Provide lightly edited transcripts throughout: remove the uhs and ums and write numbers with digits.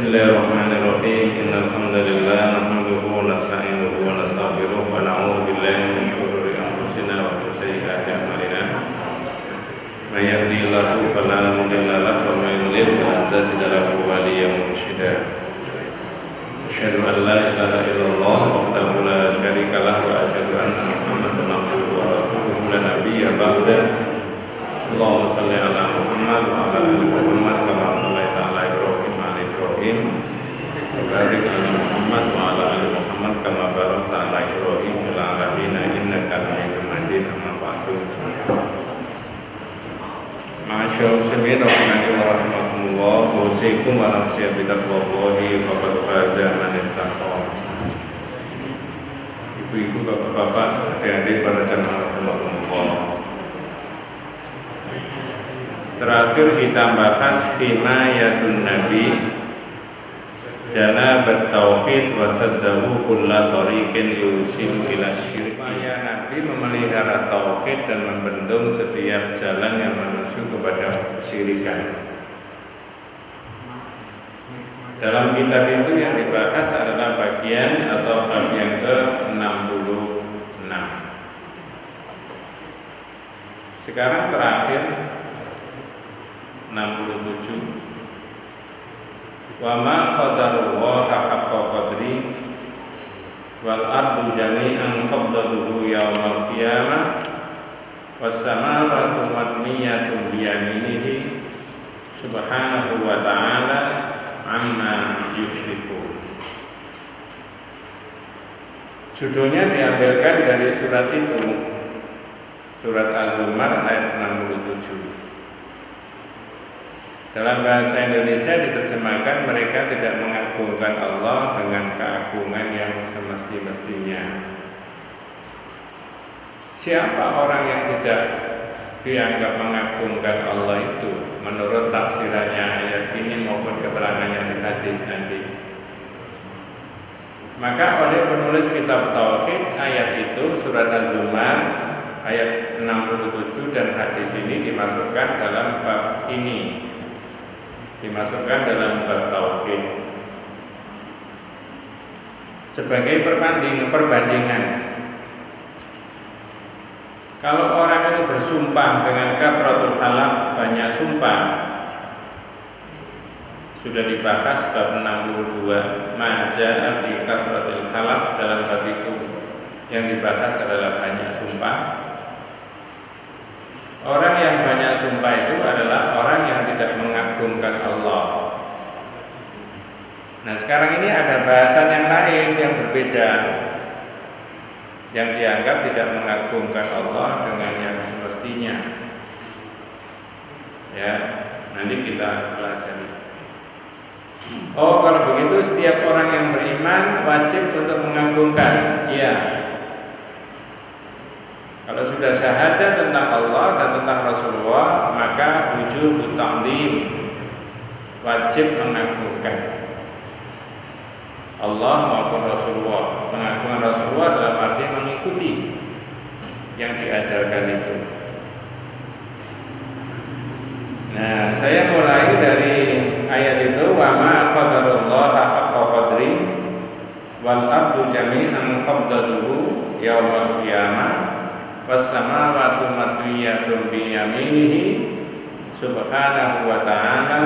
Bismillahirrahmanirrahim. Innal hamdalillah nahmaduhu wa nasta'inuhu wa nastaghfiruh wa na'udzu billahi min shururi anfusina wa min sayyiati a'malina. May yahdihillahu fala mudilla lahu wa may yudlil fala hadiya lahu waliyyan mursyida. Asyhadu an la ilaha illallah wahdahu la syarika lahu wa asyhadu anna Muhammadan abduhu wa rasuluhu la nabiyya ba'da. Allahumma shalli ala Muhammad wa ala ali Muhammad kama shallaita ala Ibrahim wa ala Ibrahim wa barik ala Muhammad wa ala ali Muhammad kama barakta ala Ibrahim wa ala alamin innaka Hamidum Majid. Amma ba'du. Ma'asyiral muslimin rahimani wa rahimakumullah. Usikum wa nafsi bi taqwallahi faqad faza man ittaqa. Ibu-ibu, bapak-bapak, adik-adik para jamaah rahimakumullah. Terakhir kita bahas himayatun Nabi janabat tauhid wa saddahu kulla tariqin yusilu ila syirik. Supaya Nabi memelihara tauhid dan membendung setiap jalan yang menuju kepada kesyirikan. Dalam kitab itu yang dibahas adalah bagian atau bab yang ke-66. Sekarang terakhir 67. Wa ma qadarullaha haqqa qadri wal ardu jami'an qabdatuhu yaumal qiyamah was samawati matniyatun bi yaminihi subhanahu wa ta'ala amma yusyrikun. Judulnya diambilkan dari surat itu, surat Az-Zumar ayat 67. Dalam bahasa Indonesia diterjemahkan mereka tidak mengagungkan Allah dengan keagungan yang semesti-mestinya. Siapa orang yang tidak dianggap mengagungkan Allah itu menurut tafsirannya ayat ini maupun keterangannya di hadis nanti? Maka oleh penulis kitab Tauhid ayat itu surat Az-Zumar ayat 67 dan hadis ini dimasukkan dalam bab ini, dimasukkan dalam bab tauhid sebagai perbandingan. Kalau orang itu bersumpah dengan kathratul halaf, banyak sumpah, sudah dibahas bab 62 maja'a di kathratul halaf. Dalam bab itu yang dibahas adalah banyak sumpah. Orang yang banyak sumpah itu adalah orang yang tidak mengagungkan Allah. Nah, sekarang ini ada bahasan yang lain yang berbeda, yang dianggap tidak mengagungkan Allah dengan yang semestinya. Ya, nanti kita pelajari. Oh, kalau begitu setiap orang yang beriman wajib untuk mengagungkan. Iya. Kalau sudah syahadat tentang Allah dan tentang Rasulullah, maka wujub ta'zim, wajib mengagungkan Allah maupun Rasulullah. Pengagungan Rasulullah dalam arti mengikuti yang diajarkan itu. Nah, saya mulai dari ayat itu, wa ma qadarullaha haqqa qadri wal ardu jami'an qabdatuhu yaumal qiyamah was-samawati matwiyatun bi yaminihi subhanahu wa ta'ala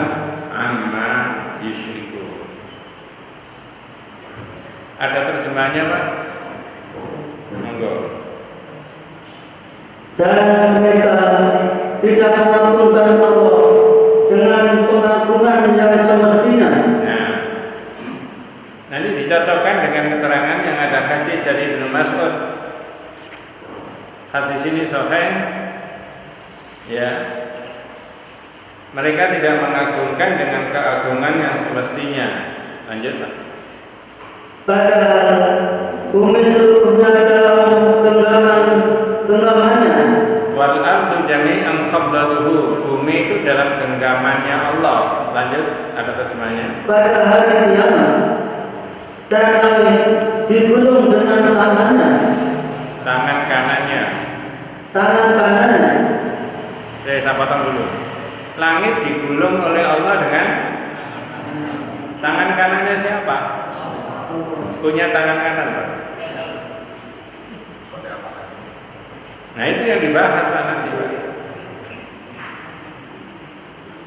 amma yusyrikun. Ada terjemahnya, Pak? Monggo. Dan mereka tidak mengagungkan Allah dengan pengagungan yang semestinya. Nah, nanti dicocokkan dengan keterangan yang ada hadis dari Ibnu Mas'ud. Hadis ini sahih, ya. Mereka tidak mengagungkan dengan keagungan yang semestinya. Lanjut, Pak. Padahal bumi seluruhnya dalam genggamannya. Wal ardu jami'an qabdatuhu. Bumi itu dalam genggamannya Allah. Lanjut, ada terjemahnya. Pada hari kiamat dan langit digulung dengan tangannya. Tangan kanannya. Tangan kanannya. Saya potong dulu. Langit digulung oleh Allah dengan Tangan kanannya siapa? Punya tangan kanan, Pak. Nah itu yang dibahas Pak nanti.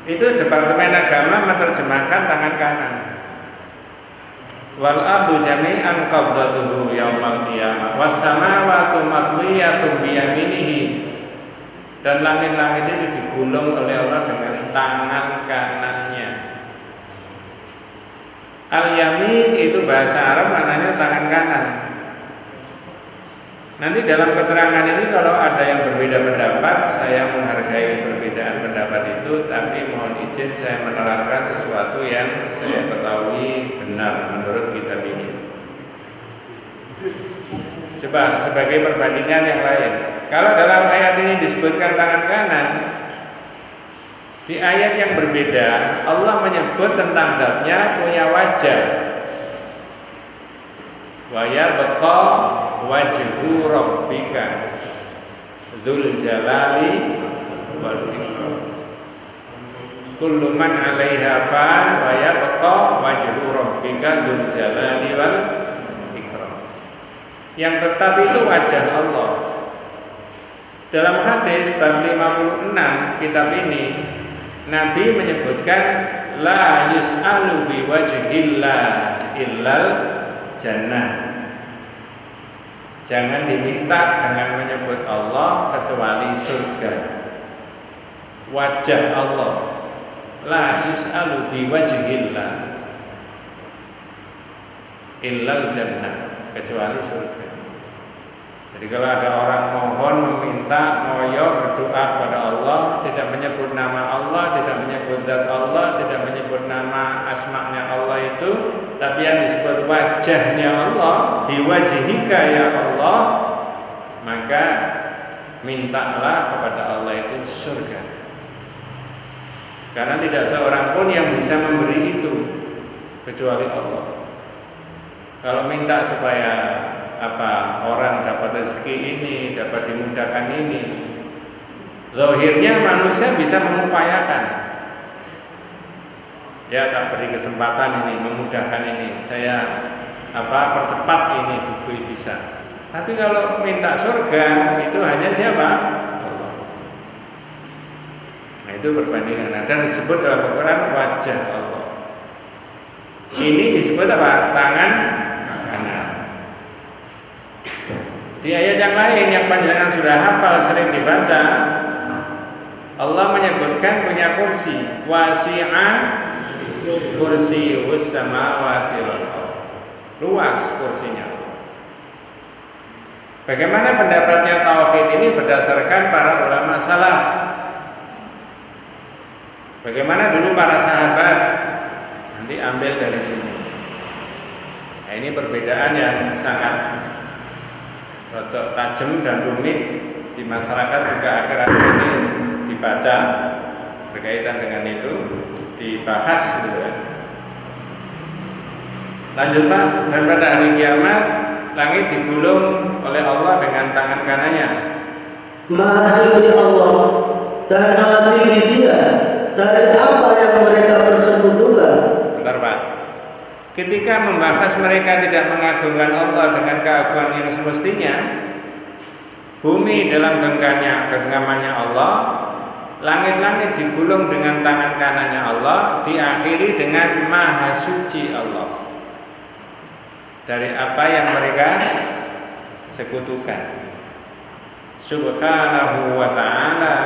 Itu Departemen Agama menerjemahkan tangan kanan. Wal ardu jami'an qabdatuhu yaumal qiyamah was samawati matwiyatun bi yaminihi. Dan langit-langit itu digulung oleh Allah dengan tangan kanannya. Al-yamin itu bahasa Arab maknanya tangan kanan. Nanti dalam keterangan ini kalau ada yang berbeda pendapat, saya menghargai perbedaan pendapat itu, tapi mohon izin saya menerangkan sesuatu yang saya ketahui benar menurut kitab ini. Coba sebagai perbandingan yang lain. Kalau dalam ayat ini disebutkan tangan kanan, di ayat yang berbeda Allah menyebut tentang zatnya punya wajah. Wa yabqa wajhu rabbika dzul jalali wal ikram. Kullu man 'alaiha fan wa yabqa wajhu rabbika dzul jalali wal ikram. Yang tetap itu wajah Allah. Dalam hadis bab 56 kitab ini Nabi menyebutkan la yus'alu bi wajhillah illal jannah. Jangan diminta dengan menyebut Allah kecuali surga. Wajah Allah la yus'alu bi wajhillah illal jannah, kecuali surga. Jadi kalau ada orang mohon, meminta, ngoyo, berdoa kepada Allah, tidak menyebut nama Allah, tidak menyebut zat Allah, tidak menyebut nama asma-Nya Allah itu, tapi yang disebut wajahnya Allah, biwajhika ya Allah, maka mintalah kepada Allah itu surga. Karena tidak seorang pun yang bisa memberi itu kecuali Allah. Kalau minta supaya orang dapat rezeki ini, dapat dimudahkan ini, zahirnya manusia bisa mengupayakan. Ya, tak beri kesempatan ini, memudahkan ini, saya percepat ini bisa. Tapi kalau minta surga itu hanya siapa? Allah. Nah itu perbandingan. Dan disebut dalam Al-Quran wajah Allah. Ini disebut apa? Tangan kanan. Di ayat yang lain yang panjenengan sudah hafal sering dibaca, Allah menyebutkan punya kursi, wasi'a kursiyus samawati wal ardh. Luas kursinya. Bagaimana pendapatnya tauhid ini berdasarkan para ulama salaf? Bagaimana dulu para sahabat? Nanti ambil dari sini. Nah, ini perbedaan yang sangat tajam dan rumit di masyarakat juga akhir-akhir ini dibaca berkaitan dengan itu, dibahas gitu ya. Lanjut Pak, dan pada hari kiamat langit digulung oleh Allah dengan tangan kanannya. Maha suci Allah dan maha tinggi Dia dari apa yang mereka persekutukan. Bentar Pak. Ketika membahas mereka tidak mengagungkan Allah dengan keagungan yang semestinya, bumi dalam genggamannya Allah, langit-langit digulung dengan tangan kanannya Allah, diakhiri dengan maha suci Allah dari apa yang mereka sekutukan. Subhanahu wa ta'ala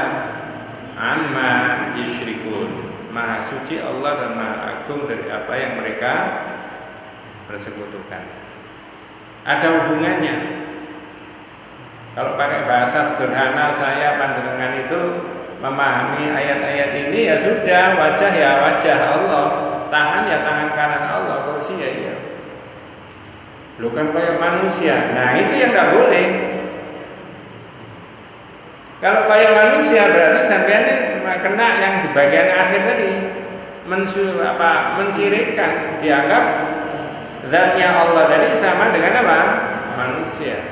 amma yusyrikun. Maha suci Allah dan maha agung dari apa yang mereka persekutukan. Ada hubungannya. Kalau pakai bahasa sederhana saya panjenengan itu memahami ayat-ayat ini ya sudah, wajah ya wajah Allah, tangan ya tangan kanan Allah, kursi ya iya. Bukan kayak manusia. Nah itu yang nggak boleh. Kalau kayak manusia berarti sampean kena yang di bagian akhir tadi, mensirikkan, dianggap zatnya Allah tadi sama dengan apa? Manusia.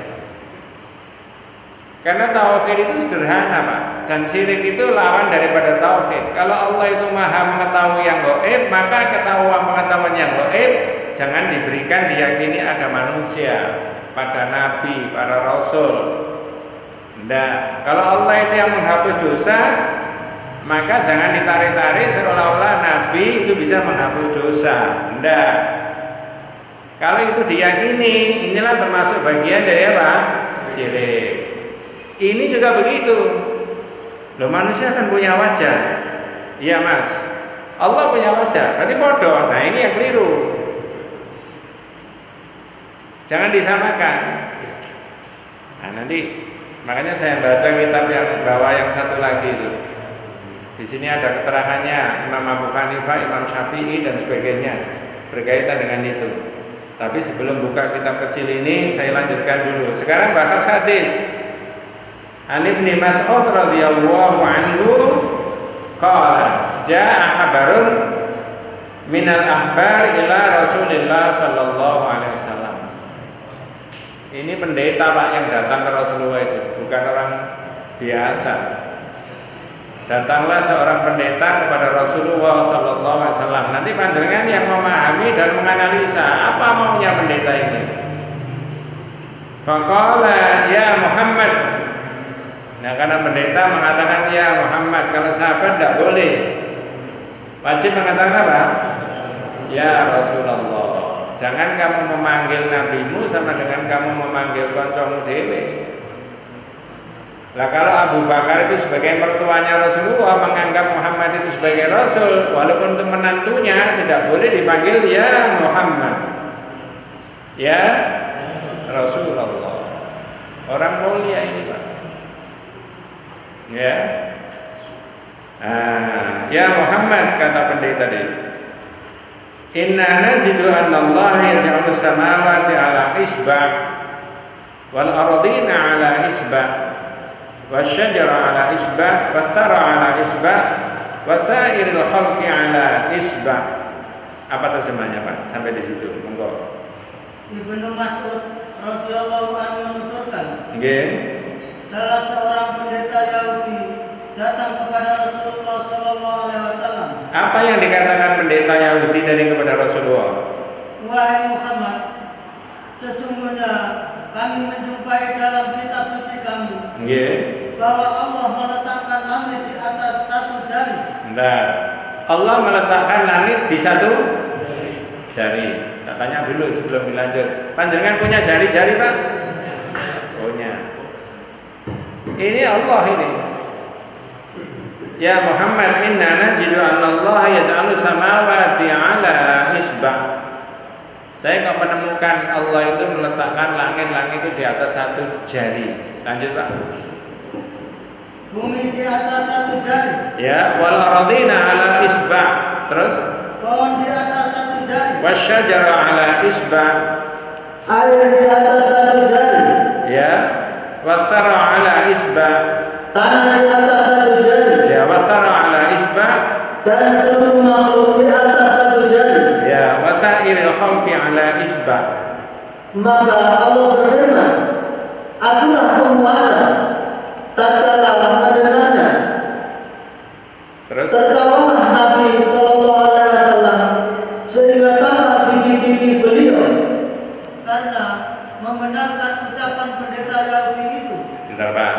Karena tauhid itu sederhana Pak. Dan syirik itu lawan daripada tauhid. Kalau Allah itu maha mengetahui yang gaib, maka pengetahuan yang gaib jangan diberikan diyakini ada manusia, pada nabi, para rasul. Nah, kalau Allah itu yang menghapus dosa, maka jangan ditarik-tarik seolah-olah nabi itu bisa menghapus dosa. Nah, kalau itu diyakini, inilah termasuk bagian dari apa? Syirik. Ini juga begitu. Loh, manusia kan punya wajah. Iya mas, Allah punya wajah, berarti bodoh. Nah ini yang keliru. Jangan disamakan. Nah nanti makanya saya baca kitab yang bawah yang satu lagi itu. Di sini ada keterangannya Imam Abu Hanifah, Imam Syafi'i dan sebagainya berkaitan dengan itu. Tapi sebelum buka kitab kecil ini, saya lanjutkan dulu. Sekarang bahas hadis. An Ibnu Mas'ud radhiyallahu anhu qala jaa habarun minal ahbar ila Rasulillah sallallahu alaihi wasallam. Ini pendeta Pak yang datang ke Rasulullah itu, bukan orang biasa. Datanglah seorang pendeta kepada Rasulullah sallallahu alaihi wasallam. Nanti panjenengan yang memahami dan menganalisa apa maunya pendeta ini. Faqala ya Muhammad. Nah karena pendeta mengatakan ya Muhammad, kalau sahabat tidak boleh, wajib mengatakan apa? Ya Rasulullah. Jangan kamu memanggil nabimu sama dengan kamu memanggil koncomu dewe. Lah kalau Abu Bakar itu sebagai mertuanya Rasulullah menganggap Muhammad itu sebagai Rasul, walaupun itu menantunya, tidak boleh dipanggil ya Muhammad, ya Rasulullah. Orang mulia ini Pak. Ya, ya Muhammad, kata pendeta tadi. Inna najidu anna Allah yaj'alu samawati ala isba' wal ardina ala isba' wasyajara ala isba' wathara ala isba' wasairil khalqi ala isba'. Apa terjemahnya Pak? Sampai di situ. Monggo. Ibnu Mas'ud radhiyallahu anhu menuturkan. Nggih. Salah seorang pendeta Yahudi datang kepada Rasulullah sallallahu alaihi wasallam. Apa yang dikatakan pendeta Yahudi tadi kepada Rasulullah? Wahai Muhammad, sesungguhnya kami menjumpai dalam kitab suci kami bahwa Allah meletakkan langit di atas satu jari. Nah, Allah meletakkan langit di satu jari. Katanya dulu sebelum dilanjut. Panjenengan punya jari-jari Pak? Punya. Ini Allah ini. Ya Muhammad, inna najidu anna Allah yaj'alu samawati ala isba'. Saya kok menemukan Allah itu meletakkan langit-langit itu di atas satu jari. Lanjut Pak. Bumi di atas satu jari. Ya, wal ardina ala isba'. Terus? Pohon di atas satu jari. Wasyajara ala isba'. Air di atas satu jari. Ya. Wathara ala isba'. Tanah di atas satu jari. Ya, wathara ala isba'. Dan seluruh makhluk di atas satu jari. Ya, wasairil khalqi ala isba'. Maka Allah berfirman, Akulah penguasa, tatkala mendengarnya. Terus? Tertawalah Nabi sallallahu alaihi wasallam sehingga tampak gigi-gigi beliau karena membenarkan ucapan pendeta Yahudi itu. Bentar Pak.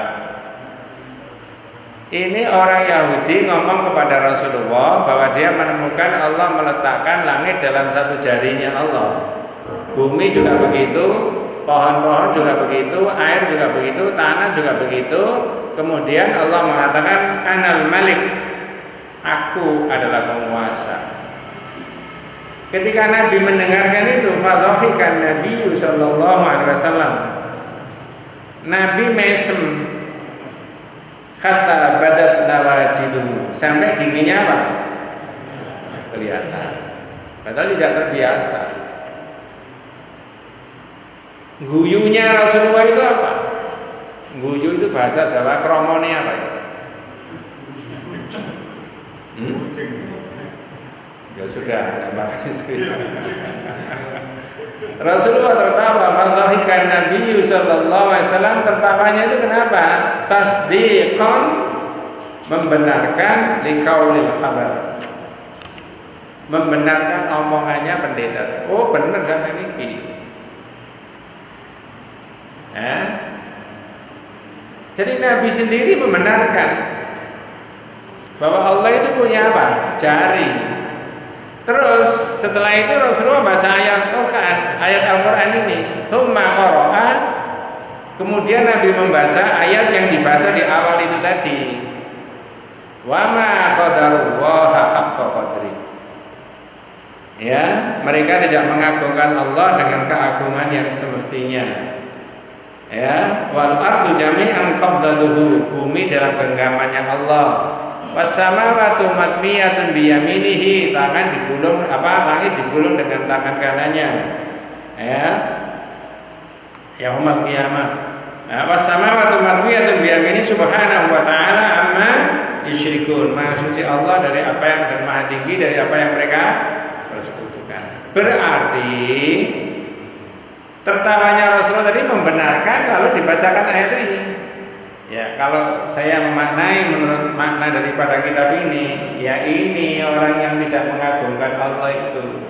Ini orang Yahudi ngomong kepada Rasulullah bahwa dia menemukan Allah meletakkan langit dalam satu jarinya Allah. Bumi juga begitu, pohon-pohon juga begitu, air juga begitu, tanah juga begitu. Kemudian Allah mengatakan Anal Malik, aku adalah penguasa. Ketika Nabi mendengarkan itu, fadhahikan Nabi sallallahu alaihi wasallam. Nabi mesem, kata badat nawajiduhu, sampai giginya apa? Kelihatan. Padahal tidak terbiasa. Guyunya Rasulullah itu apa? Guyu itu bahasa Jawa, kromone apa itu? Ya sudah, Rasulullah tertawa, fadhahikan Nabi sallallahu alaihi wasallam, tertawanya itu kenapa? Tasdiqan membenarkan liqaulil khabar, membenarkan omongannya pendeta. Oh benar sampai niki. Jadi Nabi sendiri membenarkan bahwa Allah itu punya apa? Jari. Terus setelah itu Rasulullah baca ayat Al-Quran ini, summa qara'a, kemudian Nabi membaca ayat yang dibaca di awal itu tadi, wa ma qadarullaha haqqa qadri. Ya, mereka tidak mengagungkan Allah dengan keagungan yang semestinya. Ya, wal ardu jami'an qabdaluhu, bumi dalam genggamannya Allah. Wassamawati matmiyatun biyaminihi, tangan digulung langit digulung dengan tangan kanannya. Ya. Yaumul qiyamah. Wassamawati matmiyatun biyaminihi subhanahu wa ta'ala amma yusyrikun. Maha suci Allah dari apa yang dan maha tinggi dari apa yang mereka persekutukan. Berarti tertawanya Rasulullah tadi membenarkan lalu dibacakan ayat ini. Ya, kalau saya memaknai menurut makna daripada kitab ini, ya ini orang yang tidak mengagungkan Allah itu.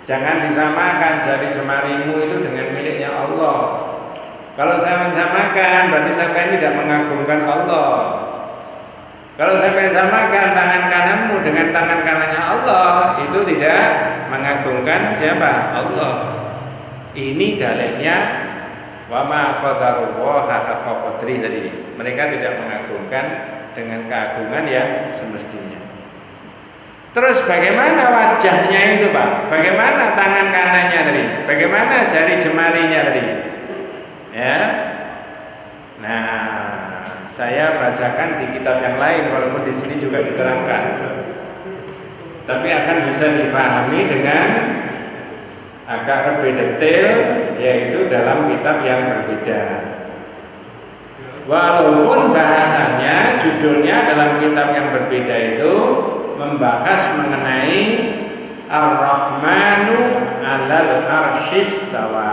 Jangan disamakan jari jemarimu itu dengan miliknya Allah. Kalau saya mensamakan berarti sampai tidak mengagungkan Allah. Kalau sampai samakan tangan kananmu dengan tangan kanannya Allah, itu tidak mengagungkan siapa? Allah. Ini dalilnya wa ma qadarullaha haqqa qadri tadi. Mereka tidak mengagungkan dengan keagungan yang semestinya. Terus bagaimana wajahnya itu, Pak? Bagaimana tangan kanannya tadi? Bagaimana jari jemarinya tadi? Ya. Nah, saya bacakan di kitab yang lain walaupun di sini juga diterangkan. Tapi akan bisa dipahami dengan agak lebih detail, yaitu dalam kitab yang berbeda. Walaupun bahasanya, judulnya dalam kitab yang berbeda itu membahas mengenai Ar-Rahmanu 'alal 'arsy istawa.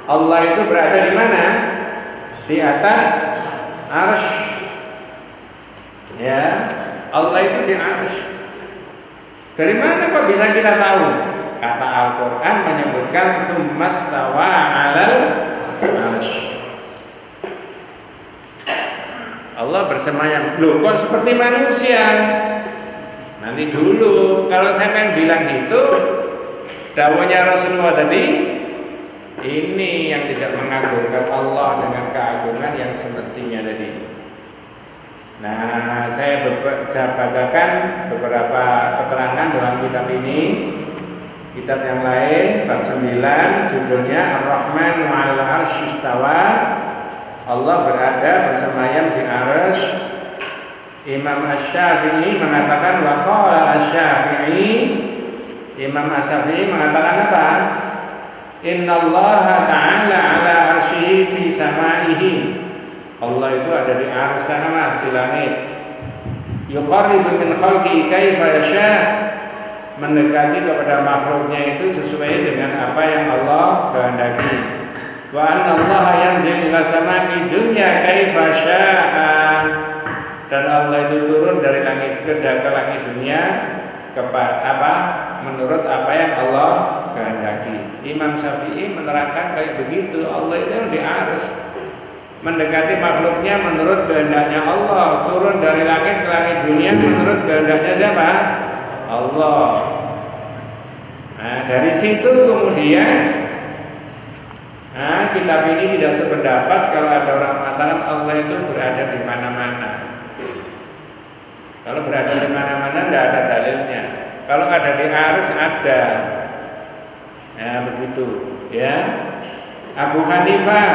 Allah itu berada di mana? Di atas arsy. Ya, Allah itu di arsy. Dari mana kok bisa kita tahu? Kata Al-Quran menyebutkan tsummastawa 'alal 'arsy. Allah bersemayam. Loh, kok seperti manusia? Nanti dulu. Kalau saya bilang gitu, dawuhnya Rasulullah tadi, ini yang tidak mengagungkan Allah dengan keagungan yang semestinya tadi. Nah, saya bacakan beberapa keterangan dalam kitab ini. Kitab yang lain bab 9 judulnya Ar-Rahmanu 'alal 'arsy istawa. Allah berada bersemayam di arsy. Imam Asy-Syafi'i mengatakan wa qala Asy-Syafi'i, Imam Asy-Syafi'i mengatakan apa? Innallaha ta'ala 'ala arsyihi fi samaihi. Allah itu ada di arsy sana, di langit. Yuqarribu min khalqihi kaifa yasha. Mendekati kepada makhluknya itu sesuai dengan apa yang Allah kehendaki. Wa anna Allah yanzilu ila sama'i dunya kaifa syaa. Dan Allah itu turun dari langit ke langit dunia menurut apa yang Allah kehendaki. Imam Syafi'i menerangkan kayak begitu. Allah itu di arsy, mendekati makhluknya menurut kehendaknya Allah, turun dari langit ke langit dunia menurut kehendaknya siapa? Allah. Nah, dari situ kemudian kitab ini tidak sependapat kalau ada orang mengatakan Allah itu berada di mana-mana. Kalau berada di mana-mana tidak ada dalilnya. Kalau ada di arsy ada. Ya begitu, ya. Abu Hanifah,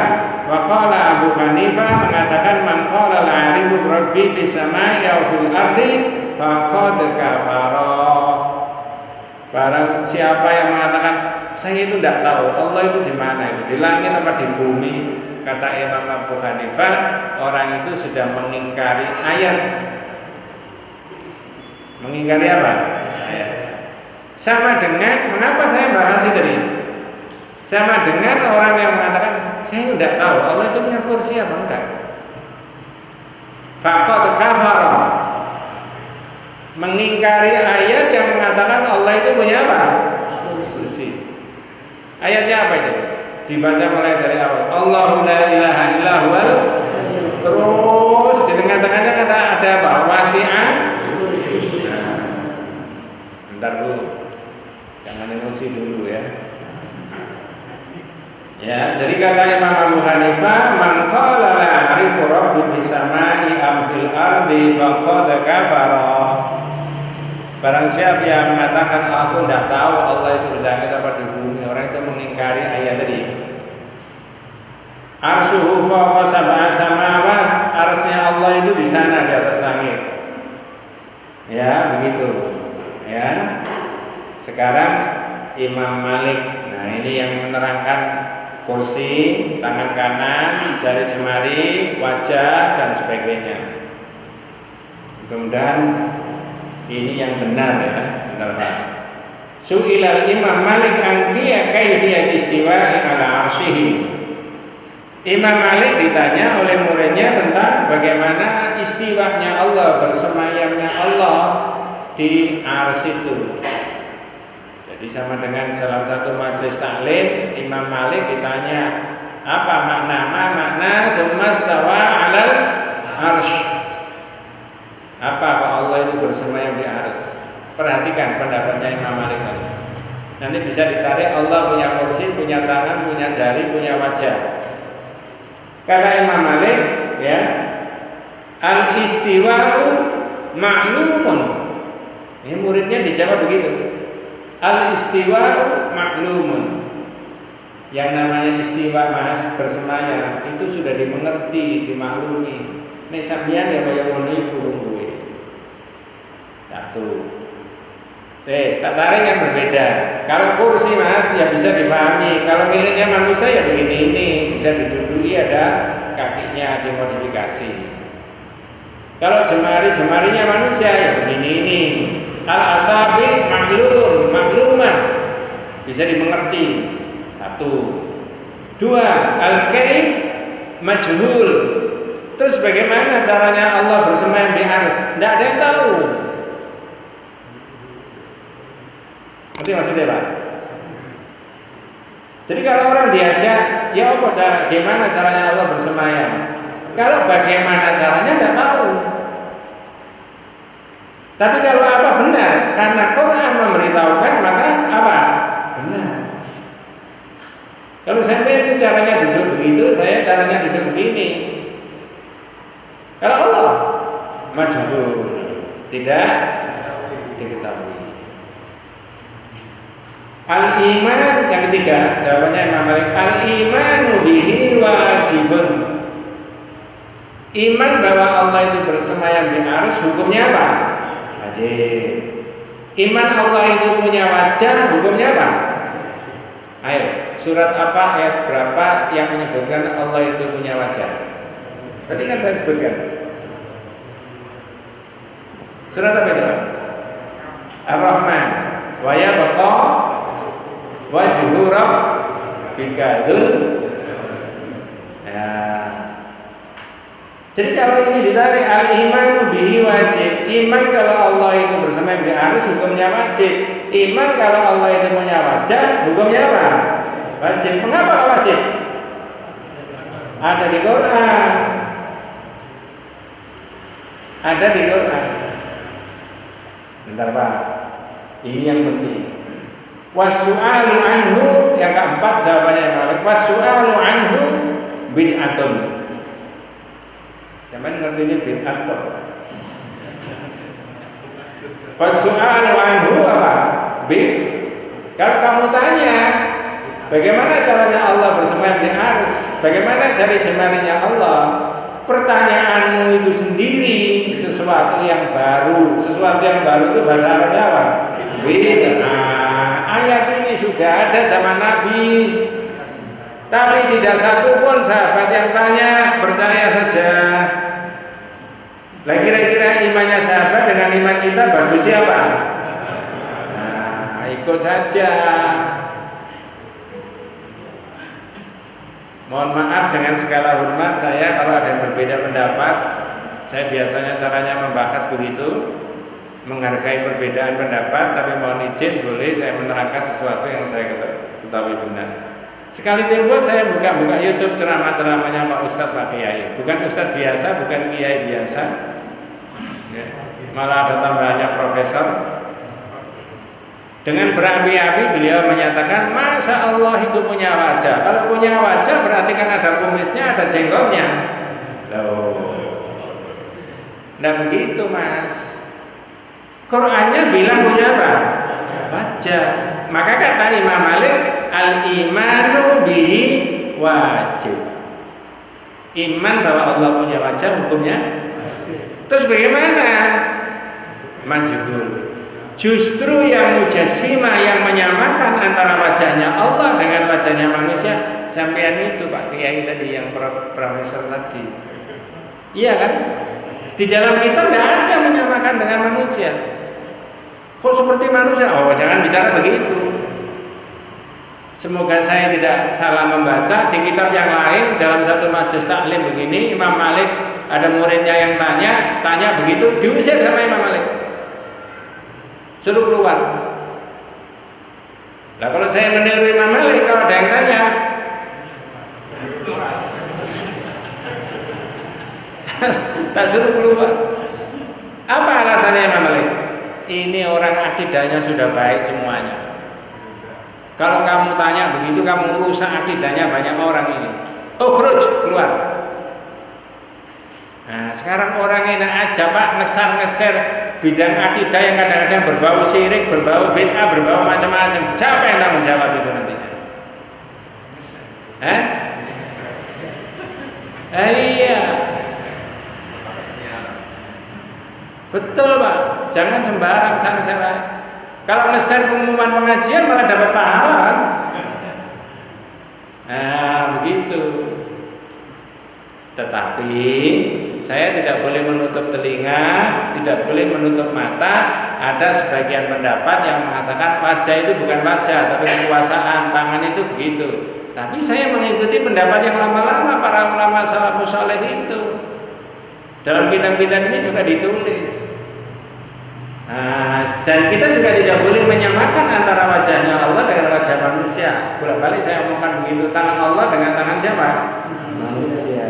waqala Abu Hanifah mengatakan man qala al-'alimu rabbi fis samai aw fil ardi faqad kafara. Barang siapa yang mengatakan saya itu tidak tahu Allah itu di mana, itu di langit apa di bumi, kata Imam Abu Hanifah, orang itu sudah mengingkari ayat. Mengingkari apa? Ayat. Sama dengan, mengapa saya bahas itu tadi? Sama dengan orang yang mengatakan saya tidak tahu Allah itu punya kursi apa enggak. faqad kafara. Mengingkari ayat yang mengatakan Allah itu punya apa? Kursi. Ayatnya apa itu? Dibaca mulai dari awal. Allahu la ilaha illa huwal. Terus di tengah-tengahnya ada apa? Wasi'ah. Bentar dulu. Jangan emosi dulu ya. Ya, jadi kata Imam Abu Hanifah, man qala la a'rifu rabbi fis samai am fil ardi faqad kafara. Barang siapa yang mengatakan aku tidak tahu Allah itu di langit apa di bumi, orang itu mengingkari ayat tadi. Arsyuhu fawqa sab'a samawat, arsy Allah itu di sana di atas langit. Ya, begitu. Ya. Sekarang Imam Malik. Nah, ini yang menerangkan kursi, tangan kanan, jari jemari, wajah dan sebagainya. Mudah-mudahan ini yang benar ya, benar Pak. Su'ilal Imam Malik an kaifiyat istiwa'i ala arsyihi. Imam Malik ditanya oleh muridnya tentang bagaimana istiwanya Allah, bersemayamnya Allah di arsy itu. Jadi sama dengan dalam satu majelis taklim, Imam Malik ditanya apa makna tsummastawa 'alal arsy. Apa Allah itu bersemayam di arsy? Perhatikan pendapatnya Imam Malik tadi. Nanti bisa ditarik Allah punya kursi, punya tangan, punya jari, punya wajah. Kata Imam Malik, ya, al-istiwa'u ma'lumun. Ini muridnya dijawab begitu. Al-istiwa'u ma'lumun. Yang namanya istiwa Mas, bersemayam, itu sudah dimengerti, dimaklumi. Nek sampeyan ya kaya ngono iku kuwi. Satu. Tes, tak tarik yang berbeda. Kalau kursi Mas ya bisa dipahami. Kalau miliknya manusia ya begini ini, bisa diduduki, ada kakinya dimodifikasi. Kalau jemarinya manusia ya begini ini. Al-asabi maklumah, bisa dimengerti. Satu. Dua, al-kaif majhul. Terus bagaimana caranya Allah bersemayam di arsy? Tidak ada yang tahu. Nanti maksudnya Pak. Jadi kalau orang diajak, ya apa gimana caranya Allah bersemayam? Kalau bagaimana caranya tidak tahu. Tapi kalau apa benar? Karena Quran memberitahukan maka apa? Benar. Kalau saya itu caranya duduk begitu, saya caranya duduk begini. Kalau Allah majhul, tidak diketahui. Al-iman yang ketiga, jawabannya Imam Malik, al-imanu bihi wajibun. Iman bahwa Allah itu bersemayam di arsy hukumnya apa? Wajib. Iman Allah itu punya wajah hukumnya apa? Ayo, surat apa, ayat berapa yang menyebutkan Allah itu punya wajah? Tadi kan saya sebutkan. Surat apa itu? Ar-Rahman. Wa yabqa wajhu rabbika dzul. Ya. Jadi kalau ini ditarik al-imanu bihi wajib. Iman kalau Allah itu bersemayam di arsy hukumnya wajib. Iman kalau Allah itu punya wajah hukumnya apa? Wajib. Mengapa wajib? Ada di Quran. Ada di Quran. Bentar Pak. Ini yang penting. Wasu'alu anhu, yang keempat jawabannya yang Malik. Wasu'alu anhu bid'atun. Zaman ngerti ini bid'atun. Wasu'alu anhu apa? Kalau kamu tanya bagaimana caranya Allah bersemayam di arsy, bagaimana jari jemarinya Allah, pertanyaanmu itu sendiri sesuatu yang baru. Sesuatu yang baru itu bahasa Arabnya apa? Bid'ah. Ayat ini sudah ada zaman Nabi, tapi tidak satu pun sahabat yang tanya, percaya saja. Lah kira-kira imannya sahabat dengan iman kita bagus siapa? Nah, ikut saja. Mohon maaf dengan segala hormat saya kalau ada yang berbeda pendapat. Saya biasanya caranya membahas begitu, menghargai perbedaan pendapat, tapi mohon izin boleh saya menerangkan sesuatu yang saya ketahui benar. Sekali tempo saya buka YouTube ceramah-ceramahnya Pak Ustadz Pak Kiai, bukan Ustadz biasa, bukan Kiai biasa, ya. Malah ada tambahannya profesor. Dengan berapi-api beliau menyatakan, Masya Allah itu punya wajah. Kalau punya wajah berarti kan ada kumisnya, ada jenggotnya. Loh, nah begitu Mas. Qurannya bilang punya apa? Wajah. Maka kata Imam Malik, al-imanu bihi wajib. Iman bahwa Allah punya wajah hukumnya. Terus bagaimana? Majhul. Justru yang mujassimah yang menyamakan antara wajahnya Allah dengan wajahnya manusia, sampean itu Pak Kiai tadi yang profesor tadi. Iya kan? Di dalam kita tidak ada menyamakan dengan manusia. Kok seperti manusia? Oh, jangan bicara begitu. Semoga saya tidak salah membaca di kitab yang lain dalam satu majelis taklim begini, Imam Malik ada muridnya yang tanya begitu, diusir sama Imam Malik. Suruh keluar. Nah kalau saya meniru Imam Malik, kalau ada yang tanya, tak suruh keluar. Apa alasannya Imam Malik? Ini orang akidahnya sudah baik semuanya. Kalau kamu tanya begitu, kamu merusak akidahnya banyak orang ini. Oh, keluar. Nah, sekarang orang enak aja Pak, ngeser bidang akidah yang kadang-kadang berbau syirik, berbau bid'ah, berbau macam-macam. Siapa yang tanggung jawab itu nantinya? Iya. Betul Pak, jangan sembarang sana-sana. Kalau nge-share pengumuman pengajian malah dapat pahala kan? Nah begitu. Tetapi saya tidak boleh menutup telinga, tidak boleh menutup mata. Ada sebagian pendapat yang mengatakan wajah itu bukan wajah, tapi kekuasaan, tangan itu begitu. Tapi saya mengikuti pendapat yang lama-lama para ulama salafus saleh itu. Dalam kitab-kitab ini juga ditulis. Nah, dan kita juga tidak boleh menyamakan antara wajahnya Allah dengan wajah manusia. Bolak-balik saya omongkan begitu, tangan Allah dengan tangan siapa? Manusia.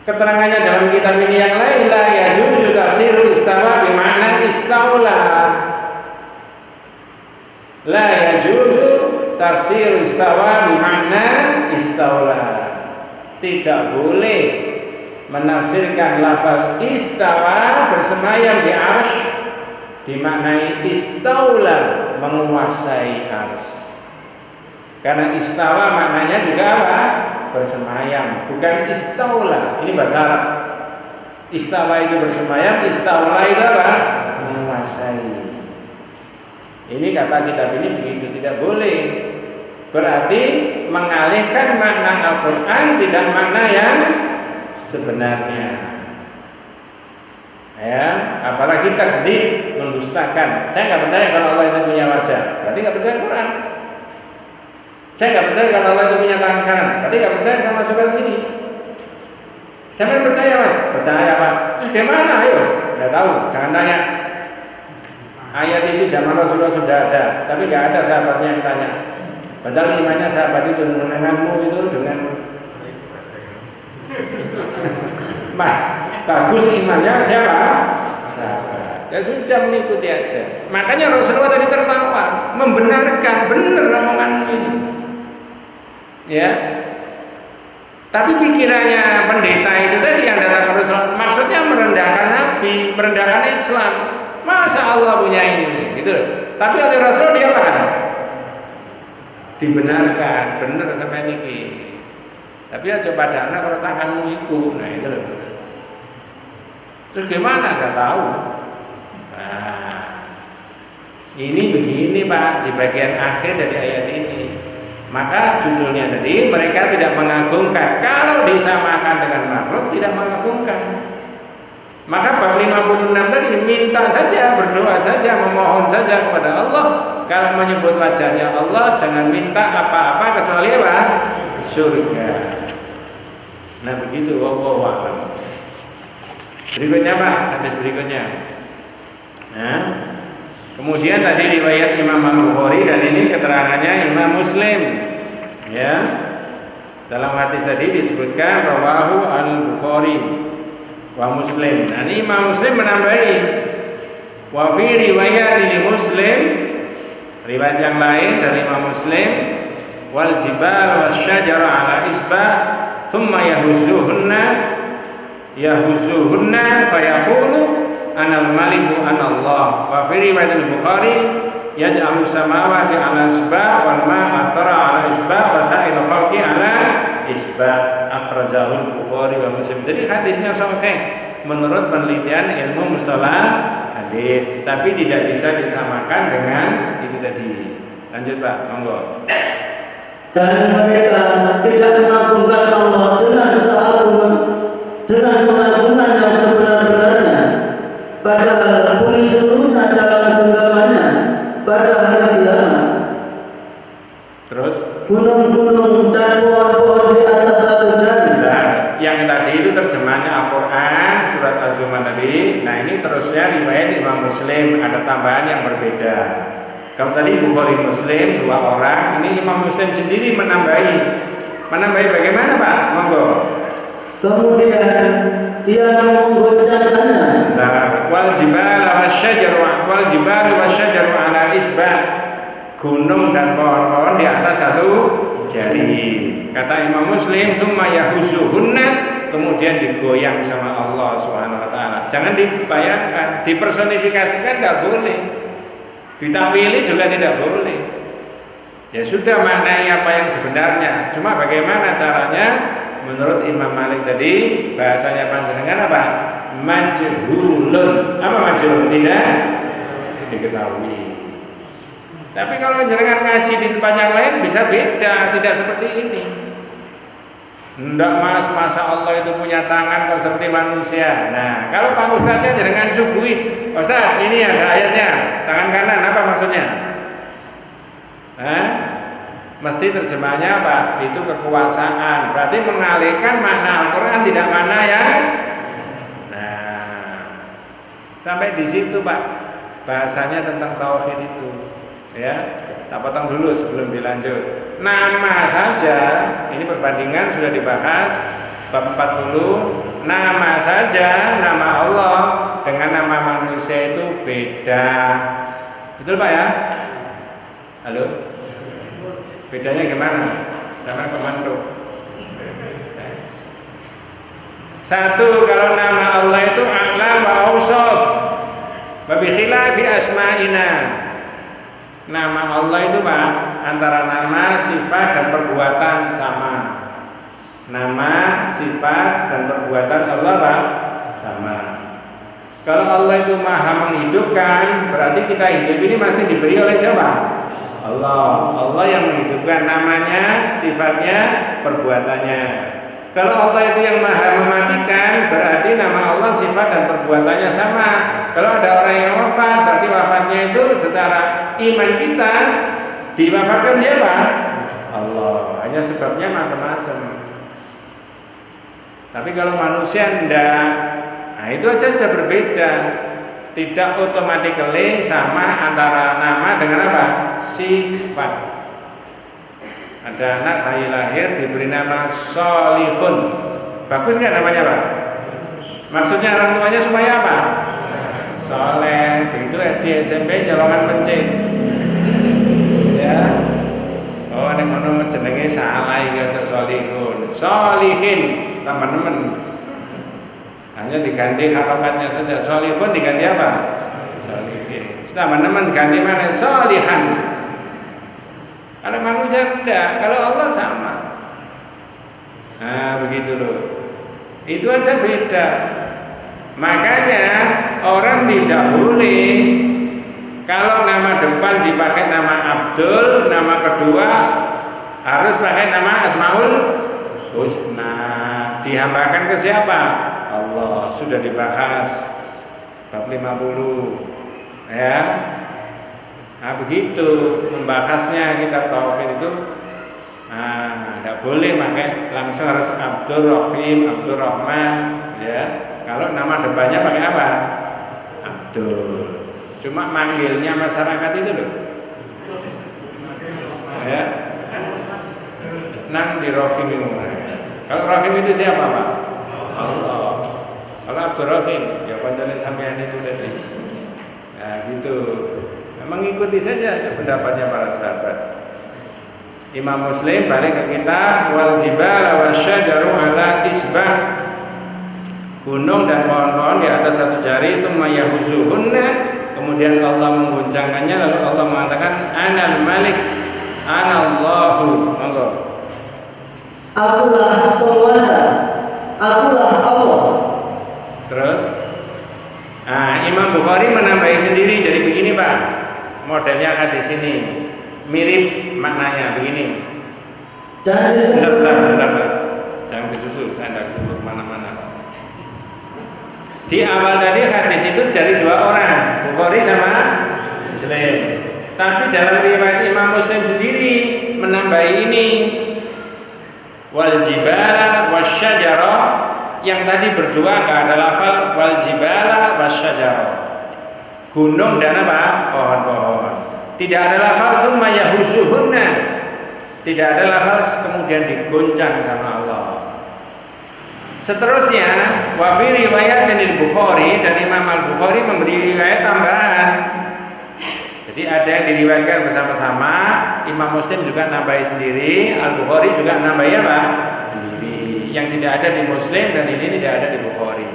Keterangannya dalam kitab ini yang lain, la yajuzu tafsirul istawa bimakna istaula. La yajuzu tafsirul istawa bimakna istaula. Tidak boleh menafsirkan lafaz istawa bersemayam di arsy dimaknai istaula menguasai arsy. Karena istawa maknanya juga apa? Bersemayam, bukan istaula. Ini bahasa Arab. Istawa itu bersemayam, istaula itu apa? Menguasai. Ini kata kitab ini begitu, tidak boleh. Berarti mengalihkan makna Al-Quran tidak makna yang sebenarnya. Ya, apalagi takdzib, mendustakan. Saya nggak percaya kalau Allah itu punya wajah, berarti nggak percaya Quran. Saya nggak percaya kalau Allah itu punya tangan kanan, berarti nggak percaya sama surat ini. Siapa percaya Mas? Percaya Pak. Terus gimana? Ayo, nggak tahu, jangan tanya. Ayat itu zaman Rasulullah sudah ada, tapi nggak ada sahabatnya yang tanya. Padahal imannya sahabat itu denganmu itu dengan Mas, bagus imannya siapa? Ya sudah mengikuti aja. Makanya Rasulullah tadi tertawa, membenarkan benar omonganmu ini. Ya. Tapi pikirannya pendeta itu tadi yang datang ke Rasulullah, maksudnya merendahkan Nabi, merendahkan Islam. Masa Allah punya ini, gitu. Tapi oleh Rasul dia apa? Dibenarkan, benar sampai niki. Tapi aja pada anak kalau tanganmu ikut, nah itu loh. Terus gimana? Gak tahu. Nah, ini begini Pak di bagian akhir dari ayat ini. Maka judulnya tadi mereka tidak mengagungkan. Kalau disamakan dengan makhluk tidak mengagungkan. Maka bab 56 tadi minta saja, berdoa saja, memohon saja kepada Allah. Kalau menyebut wajahnya Allah, jangan minta apa-apa kecuali apa? Surga. Nah begitu, wallahu a'lam. Berikutnya Pak, hadis berikutnya. Nah, kemudian tadi riwayat Imam Al-Bukhari dan ini keterangannya Imam Muslim. Ya. Dalam hadis tadi disebutkan rawahu Al-Bukhari wa Muslim. Nah, ini Imam Muslim menambahi wa fi riwayat ini Muslim, riwayat yang lain dari Imam Muslim, wal jibal wasyajara ala isba thumma yahuzuhunna fayaqulu anal maliku anallah. Wa fi riwayat Al-Bukhari yaj'alu samawati ala isba wal ma'a athara ala isba wa sa'il khalqi ala isba. Akhrajahu Al-Bukhari wa Muslim. Jadi hadisnya sahih menurut penelitian ilmu mustalah hadis, tapi tidak bisa disamakan dengan itu tadi. Lanjut Pak, monggo. Dan mereka tidak mengagungkan Allah dengan pengagungan yang sebenar-benarnya, padahal bumi seluruhnya dalam genggamannya pada hari kiamat. Terus Gunung-gunung dan pohon-pohon di atas satu jari. nah, yang tadi itu terjemahannya Al-Quran surat Az-Zumar tadi. Nah, ini terusnya riwayat Imam Muslim, ada tambahan yang berbeda. Kalau tadi Bukhari Muslim 2 orang, ini Imam Muslim sendiri menambahi bagaimana Pak? Monggo. Kemudian dia menggoncangkannya. Nah, wal jibalu wasyajaru ala isba. Gunung dan pohon-pohon di atas satu jari. Kata Imam Muslim, tsumma yahuzuhunna, kemudian digoyang sama Allah Subhanahu wa taala. Jangan dibayangkan, dipersonifikasikan enggak boleh. Ditakwili juga tidak boleh. Ya sudah, maknai apa yang sebenarnya. Cuma bagaimana caranya? Menurut Imam Malik tadi, bahasanya panjenengan apa? Majhulun. Apa majhulun? Tidak diketahui. Tapi kalau jenengan ngaji di tempat yang lain bisa beda, tidak seperti ini. Enggak Mas, masa Allah itu punya tangan kok seperti manusia. Nah, kalau Pak Ustadznya jenengan subuhi, Ustadz ini ada ayatnya, tangan kanan, apa maksudnya? Mesti terjemahnya apa? Itu kekuasaan. Berarti mengalihkan makna Al-Quran, tidak makna yang. Nah, sampai di situ Pak, bahasanya tentang tauhid itu. Ya, tak potong dulu sebelum dilanjut. Nama saja, ini perbandingan sudah dibahas bab 40. Nama saja, nama Allah dengan nama manusia itu beda. Betul Pak ya? Halo? Bedanya gimana? Sama komando. Satu, kalau nama Allah itu a'lam wa awsaf wa bi khilafi asma'ina. Nama Allah itu Pak, antara nama, sifat, dan perbuatan sama. Nama, sifat, dan perbuatan Allah Pak, sama. Kalau Allah itu maha menghidupkan, berarti kita hidup ini masih diberi oleh siapa? Allah. Allah yang menghidupkan, namanya, sifatnya, perbuatannya. Kalau Allah itu yang maha mematikan, berarti nama Allah, sifat, dan perbuatannya sama. Kalau ada orang yang wafat, berarti wafatnya itu secara iman kita diwafatkan siapa? Allah. Hanya sebabnya macam-macam. Tapi kalau manusia enggak, nah itu aja sudah berbeda. Tidak automatically sama antara nama dengan apa? Sifat. Ada anak bayi lahir diberi nama Solihun. Bagus nggak namanya Pak? Maksudnya orang tuanya supaya apa? Soleh. Begitu SD SMP nyolongan pencet. Ya. Oh, nek ngono jenenge salah iki aja Solihun. Solihin, teman-teman. Hanya diganti harokatnya saja. Solihun diganti apa? Solihin. Teman-teman ganti mana? Solihan. Kalau manusia tidak, kalau Allah sama. Nah, begitu loh. Itu aja beda. Makanya orang tidak boleh kalau nama depan dipakai nama Abdul, nama kedua harus pakai nama Asmaul Husna. Dihambakan ke siapa? Allah. Sudah dibahas bab 50. Ya. Nah, begitu membahasnya kitab tauhid itu. Nah, tidak boleh pakai langsung harus Abdul Rahim, Abdul Rahman, ya. Kalau nama depannya pakai apa? Abdul. Cuma manggilnya masyarakat itu loh. Ya. Nang di Rohim itu. Kalau Rohim itu siapa Pak? Allah. Kalau Abdul Rohim, ya konten sampean itu tadi. Nah gitu. Mengikuti saja pendapatnya para sahabat. Imam Muslim balik ke kita, wal jibala wasyajaru ala isbah, gunung dan pohon-pohon di atas satu jari, tsumma yahuzuhunna, kemudian Allah mengguncangkannya, lalu Allah mengatakan anal malik anallahu, Allah, akulah penguasa, akulah Allah. Terus Imam Bukhari menambahi sendiri, jadi begini Pak, modelnya ada di sini, mirip maknanya begini. Dan Bentar, jangan disusul, saya tidak disebut mana-mana. Di awal tadi hadis itu dari dua orang, Bukhari sama Muslim. Tapi dalam riwayat Imam Muslim sendiri menambahi ini, wal jibala wasyajara, yang tadi berdua nggak ada lafal wal jibala wasyajara, gunung dan apa? Pohon-pohon. Tidak ada lafal tsumma yahuzuhunna, tidak ada lafal kemudian digoncang sama Allah. Seterusnya wa fi riwayatin Bukhari, dan Imam Al-Bukhari memberi riwayat tambahan. Jadi ada yang diriwayatkan bersama-sama, Imam Muslim juga nambahi sendiri, Al-Bukhari juga nambahi apa? Sendiri. Yang tidak ada di Muslim dan ini tidak ada di Bukhari.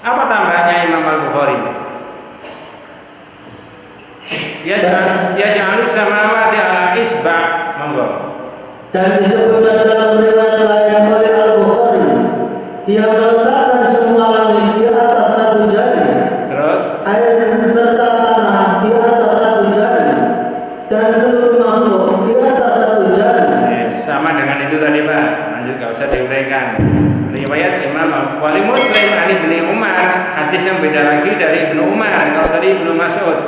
Apa tambahannya Imam Al-Bukhari? Ya ja'alus samawati ala isba', monggo. Dan disebutkan dalam riwayat lain oleh Al-Bukhari, dia meletakkan semua langit di atas satu jari, Terus air beserta tanah di atas satu jari, dan seluruh makhluk di atas satu jari. sama dengan itu tadi Pak, lanjut gak usah diuraikan. Riwayat Imam Wali Muslim an Ibnu Umar, hadis yang beda lagi dari Ibnu Umar. Kalau tadi Ibnu Mas'ud,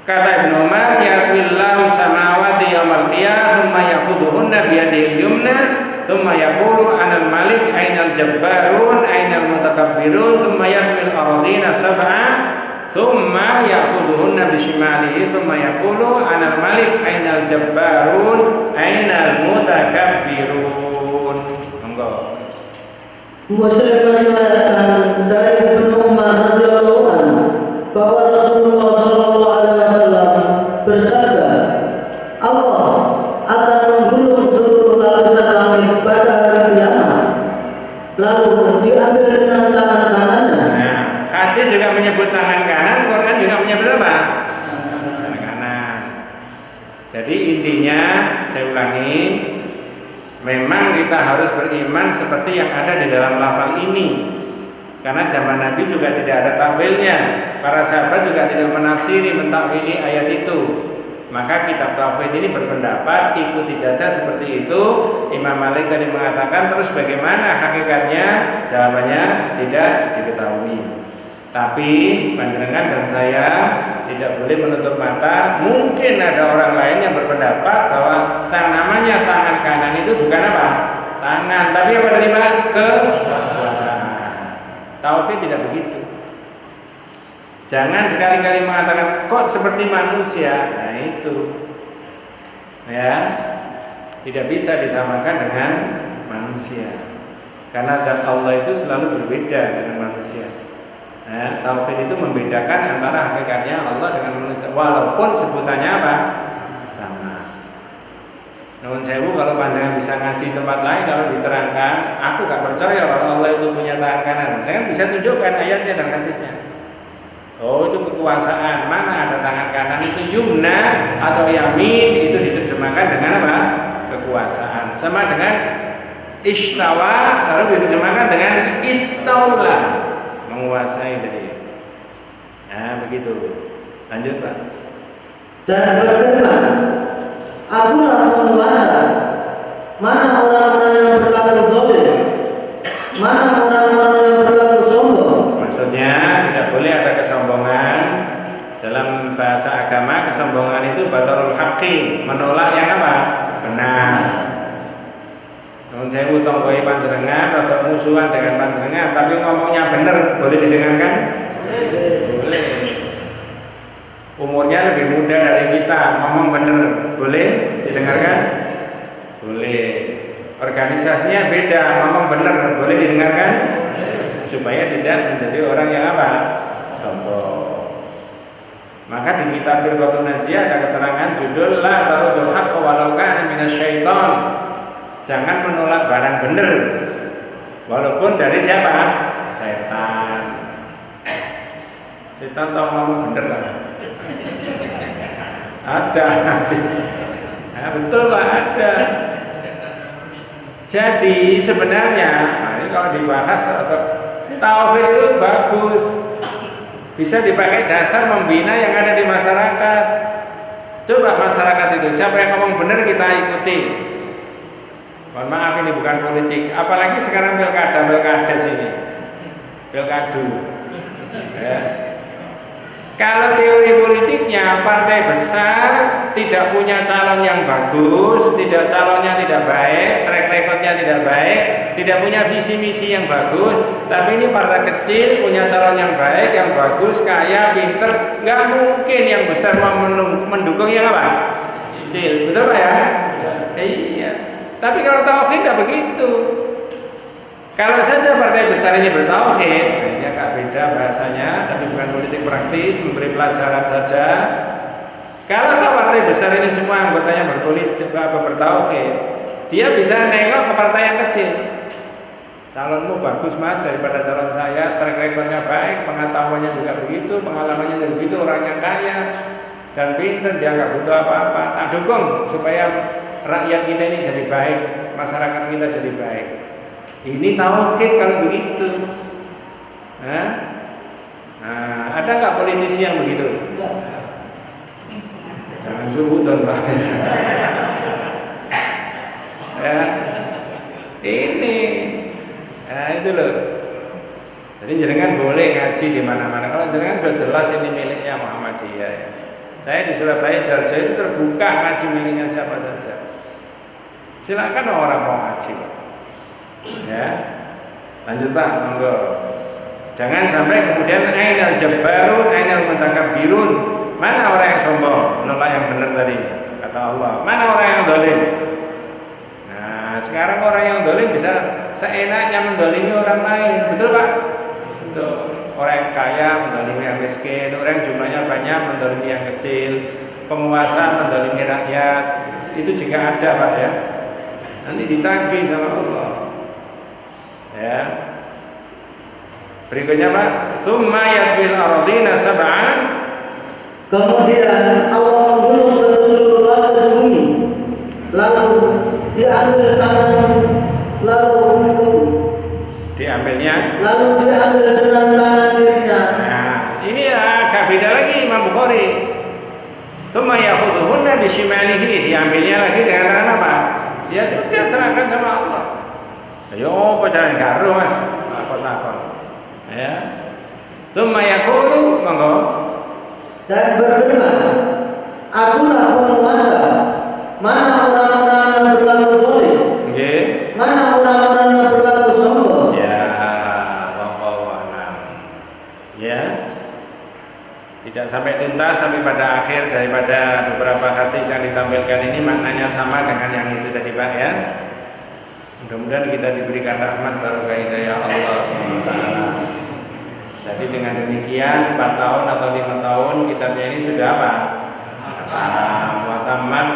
kata Ibnu Umar, yaqillahu samawati yaumal qiyamah thumma yakhuduhunna biyadil yumna thumma yaqulu anal malik ainal jabbarun ainal mutakabbirun thumma yaqil ardina sab'a thumma yakhuduhunna bishimalihi thumma yaqulu anal malik ainal jabbarun ainal mutakabbirun. Monggo. Muslim meriwayatkan dari Ibnu Umar radhiyallahu anhu bahwa Rasulullah sallallahu alaihi wasallam bersabda, Allah akan menggulung seluruh lapisan langit pada hari kiamat, lalu diambil dengan tangan kanannya. Nah, hadis juga menyebut tangan kanan, Quran juga menyebut apa? Tangan kanan. Jadi intinya, saya ulangi, memang kita harus beriman seperti yang ada di dalam lafal ini. Karena zaman Nabi juga tidak ada takwilnya, para sahabat juga tidak menafsiri, mentakwili ayat itu. Maka kitab tauhid ini berpendapat ikuti saja seperti itu. Imam Malik tadi mengatakan, terus bagaimana hakikatnya? Jawabannya tidak diketahui. Tapi panjenengan dan saya tidak boleh menutup mata. Mungkin ada orang lain yang berpendapat bahwa namanya tangan kanan itu bukan apa? Tangan, tapi apa tadi Pak? Kekuasaan. Tauhid tidak begitu. Jangan sekali-kali mengatakan kok seperti manusia. Nah itu, ya, tidak bisa disamakan dengan manusia. Karena zat Allah itu selalu berbeda dengan manusia. Nah, tauhid itu membedakan antara hakikatnya Allah dengan manusia, walaupun sebutannya apa? Sama. Nuwun sewu, kalau panjangan bisa ngaji tempat lain, kalau diterangkan, aku gak percaya kalau Allah itu punya tangan kanan. Saya kan bisa tunjukkan ayatnya dan hadisnya. Oh, itu kekuasaan. Mana ada tangan kanan itu yumna atau yamin, itu diterjemahkan dengan apa? Kekuasaan. Sama dengan istawa, lalu diterjemahkan dengan istaula, menguasai tadi. Nah, begitu. Lanjut Pak. Dan berfirman, akulah penguasa. Mana orang-orang yang berlaku zalim? Mana orang-orang yang berlaku sombong? Maksudnya tidak boleh ada kesombongan. Dalam bahasa agama, kesombongan itu batarul haqqi, menolak yang apa? Benar. Nun sewu tonggoe panjenengan atau musuhan dengan panjenengan, tapi ngomongnya bener, boleh didengarkan? Boleh. Umurnya lebih muda dari kita, ngomong bener, boleh didengarkan? Boleh. Organisasinya beda, ngomong bener, boleh didengarkan? Supaya tidak menjadi orang yang apa? Sombong. Maka di kitab Firqatun Najiyah ada keterangan judul La tarudul haqqa walau kana minasyaiton. Jangan menolak barang benar walaupun dari siapa? Setan. Setan tahu ngomong bener kan? Ada nanti. Nah, betul lah ada. Jadi sebenarnya ini kalau dibahas atau tauhid itu bagus, bisa dipakai dasar membina yang ada di masyarakat. Coba masyarakat itu siapa yang ngomong benar kita ikuti. Mohon maaf ini bukan politik, apalagi sekarang pilkada sini, pilkadu. Ya. Kalau teori politiknya partai besar tidak punya calon yang bagus, calonnya tidak baik, track recordnya tidak baik, tidak punya visi misi yang bagus, tapi ini partai kecil punya calon yang baik, yang bagus, kaya, pinter, nggak mungkin yang besar mau mendukung yang apa? Kecil, betul Pak ya? Iya. Tapi kalau tauhid tidak begitu. Kalau saja partai besar ini bertauhid, ini agak beda bahasanya, tapi bukan politik praktis, memberi pelajaran saja. Kalau partai besar ini semua anggotanya berpolitik bertauhid, dia bisa nengok ke partai yang kecil. Calonmu bagus mas daripada calon saya, track recordnya baik, pengetahuannya juga begitu, pengalamannya juga begitu, orangnya kaya dan pintar, dia nggak butuh apa-apa. Tak dukung supaya rakyat kita ini jadi baik, masyarakat kita jadi baik. Ini tauhid kalau begitu. Nah, ada nggak politisi yang begitu? Jangan suudon Pak. Ya, ini, itu loh. Jadi jenengan boleh ngaji di mana-mana. Kalau jenengan sudah jelas ini miliknya Muhammadiyah. Ya. Saya di Surabaya Jarja itu terbuka ngaji miliknya siapa saja. Silakan orang mau ngaji. Ya, lanjut Pak, monggo. Jangan sampai kemudian ainal jabbarun, ainal mutakabbirun. Mana orang yang sombong, menolak yang benar tadi kata Allah. Mana orang yang zalim? Nah, sekarang orang yang zalim bisa seenaknya mendolimi orang lain, betul Pak? Betul. Orang yang kaya mendolimi yang miskin, orang yang jumlahnya banyak mendolimi yang kecil, penguasa mendolimi rakyat. Itu juga ada Pak ya. Nanti ditagih sama Allah. Ya. Berikutnya Pak, summa yadbil ardina sab'an. Kemudian Allah menggulung ke seluruh lapis bumi, lalu diambil tangan, diambil dengan tangan dirinya. Nah, ini agak beda lagi Imam Bukhari. Summa yakhuduhunna bishimalihi, diambilnya lagi dengan tangan apa? Ya sudah serahkan sama Allah. Ayo apa jangan garu mas, takon. Ya. Summa yaqulu monggo. Dan berfirman, akulah penguasa. Mana orang-orang yang berlaku zalim? Nggih. Mana orang-orang yang berlaku sombong? Ya, wallahu a'lam. Ya. Tidak sampai tuntas, tapi pada akhir daripada beberapa hadis yang ditampilkan ini maknanya sama dengan yang itu tadi Pak ya. Mudah-mudahan kita diberikan rahmat barokah hidayah Allah SWT. Jadi dengan demikian 4 tahun atau 5 tahun kitabnya ini sudah apa? Muatamat.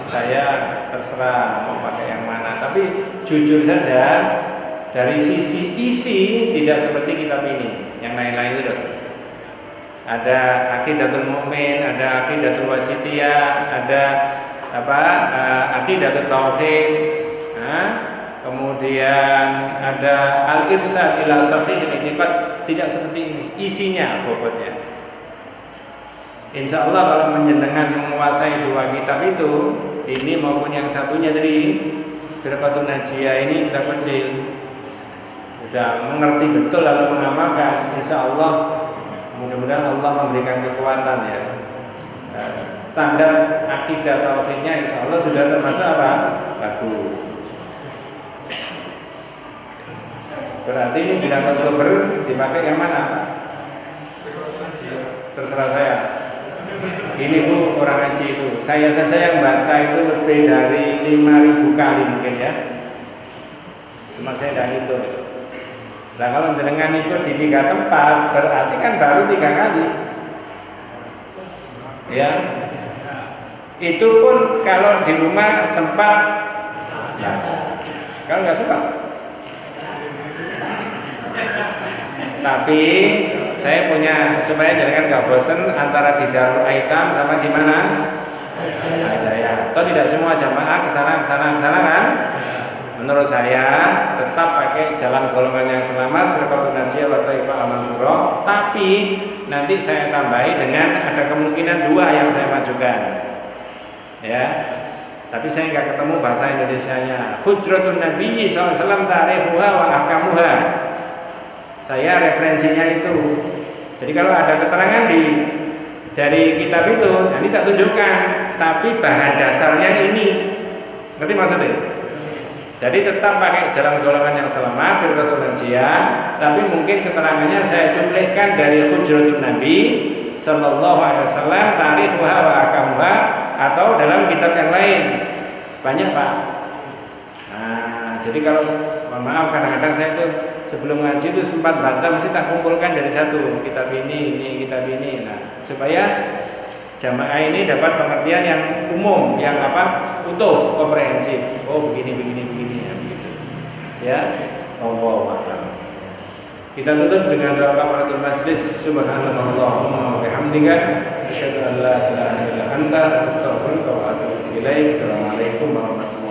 Saya terserah mau pakai yang mana. Tapi jujur saja dari sisi isi tidak seperti kitab ini. Yang lain-lain itu ada Aqidatul Mu'min, ada Aqidatul Wasitiyah, ada Aqidatul Tauhid, kemudian ada Al-Irsyad ila Shahihil I'tiqad. Tidak seperti ini isinya, bobotnya. Insya Allah kalau menjenengan menguasai 2 kitab itu, ini maupun yang satunya dari Firqatun Najiyah ini kita kecil, sudah mengerti betul lalu mengamalkan, insya Allah mudah-mudahan Allah memberikan kekuatan ya. standar akidah tauhidnya insya Allah sudah termasuk apa? Bagus. Berarti ini bulan Oktober dipakai yang mana? Terserah saya. Ini Bu orang haji itu. Saya saja yang baca itu lebih dari 5.000 kali mungkin ya. Cuma saya tidak hitung. Nah kalau jenengan ikut di 3 tempat berarti kan baru 3 kali. Ya. Itu pun kalau di rumah sempat ya. Kalau nggak sempat. Tapi saya punya supaya jangan nggak bosen antara di Darul Aitam sama di mana? Hidayah. Atau tidak semua jamaah kesana kan? Menurut saya tetap pakai jalan golongan yang selamat Firqatun Najiyah wa Taifah Al-Mansurah. Tapi nanti saya tambahi dengan ada kemungkinan 2 yang saya majukan. Ya. Tapi saya nggak ketemu bahasa Indonesianya. Hujratun Nabi SAW ta'rifuha wa ahkamuha. Saya referensinya itu. Jadi kalau ada keterangan dari kitab itu, nanti tak tunjukkan. Tapi bahan dasarnya ini, ngerti maksudnya? Jadi tetap pakai jalan golongan yang selamat, Firqatun Najiyah. Tapi mungkin keterangannya saya cuplikan dari Hujratun Nabi Sallallahu Alaihi Wasallam, Ta'rifuha wa Ahkamuha, atau dalam kitab yang lain. Banyak Pak. Nah, jadi kalau mohon maaf kadang-kadang saya tuh sebelum ngaji itu sempat baca mesti tak kumpulkan jadi satu kitab ini kitab ini. Nah, supaya jamaah ini dapat pengertian yang umum, yang utuh, komprehensif. Oh begini ya begitu. Ya, Allah. Kita tutup dengan doa kafaratul majlis. Subhanallahumma wa bihamdika asyhadu an la ilaha illa anta astaghfiruka wa atubu ilaik. Assalamualaikum warahmatullahi wabarakatuh.